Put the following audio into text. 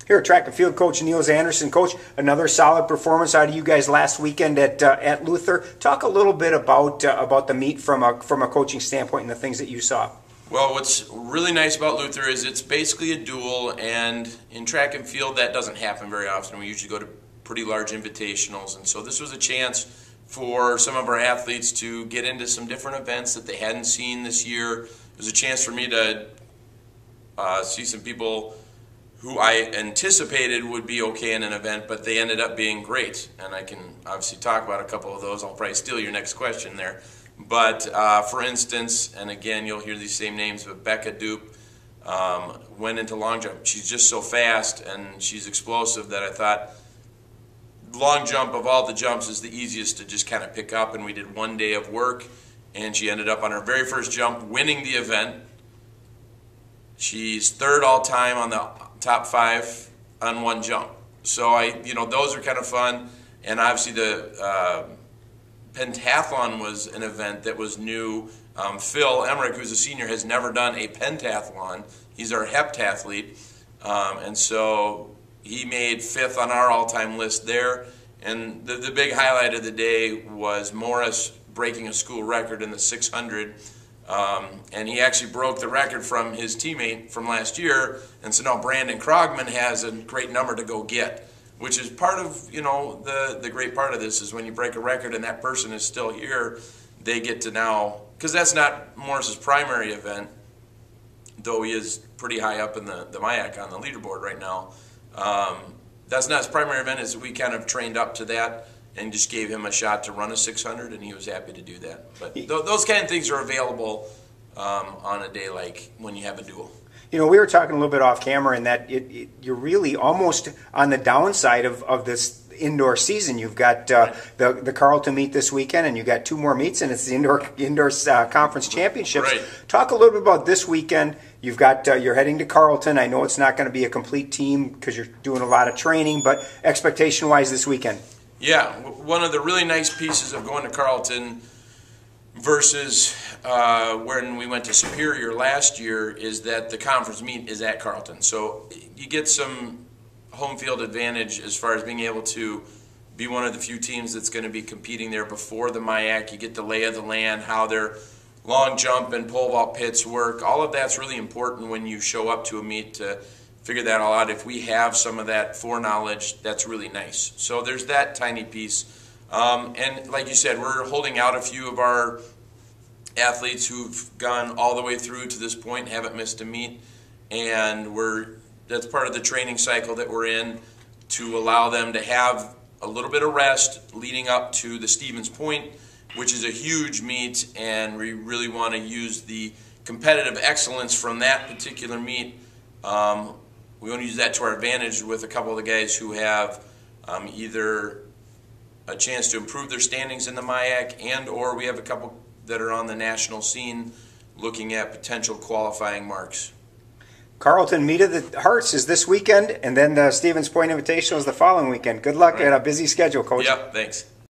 Here, track and field coach Niels Anderson. Coach, another solid performance out of you guys last weekend at Luther. Talk a little bit about the meet from a coaching standpoint and the things that you saw. Well, what's really nice about Luther is it's basically a duel, and in track and field that doesn't happen very often. We usually go to pretty large invitationals, and so this was a chance for some of our athletes to get into some different events that they hadn't seen this year. It was a chance for me to see some people who I anticipated would be okay in an event, but they ended up being great. And I can obviously talk about a couple of those. I'll probably steal your next question there. But for instance, and again, you'll hear these same names, but Becca Dupe went into long jump. She's just so fast and she's explosive that I thought long jump of all the jumps is the easiest to just kind of pick up. And we did one day of work, and she ended up on her very first jump winning the event. She's third all time on the top 5 on one jump. So those are kind of fun. And obviously the pentathlon was an event that was new. Phil Emmerich, who's a senior, has never done a pentathlon. He's our heptathlete. And so he made 5th on our all-time list there. And the big highlight of the day was Morris breaking a school record in the 600. And he actually broke the record from his teammate from last year, and so now Brandon Krogman has a great number to go get, which is part of the great part of this is when you break a record and that person is still here, they get to now, because that's not Morris's primary event, though he is pretty high up in the MIAC on the leaderboard right now. That's not his primary event, is we kind of trained up to that and just gave him a shot to run a 600, and he was happy to do that. But those kind of things are available on a day like when you have a duel. We were talking a little bit off camera, and that you're really almost on the downside of this indoor season. You've got the Carleton meet this weekend, and you've got 2 more meets, and it's the indoor conference championships. Right. Talk a little bit about this weekend. You've got you're heading to Carleton. I know it's not going to be a complete team because you're doing a lot of training, but expectation-wise this weekend. Yeah, one of the really nice pieces of going to Carleton versus when we went to Superior last year is that the conference meet is at Carleton. So you get some home field advantage as far as being able to be one of the few teams that's going to be competing there before the MIAC. You get the lay of the land, how their long jump and pole vault pits work. All of that's really important when you show up to a meet to figure that all out. If we have some of that foreknowledge, that's really nice. So there's that tiny piece. And like you said, we're holding out a few of our athletes who've gone all the way through to this point, haven't missed a meet. And that's part of the training cycle that we're in to allow them to have a little bit of rest leading up to the Stevens Point, which is a huge meet. And we really want to use the competitive excellence from that particular meet. We want to use that to our advantage with a couple of the guys who have either a chance to improve their standings in the MIAC, and or we have a couple that are on the national scene looking at potential qualifying marks. Carleton Meet of the Hearts is this weekend, and then the Stevens Point Invitational is the following weekend. Good luck at a busy schedule, Coach. Yep, thanks.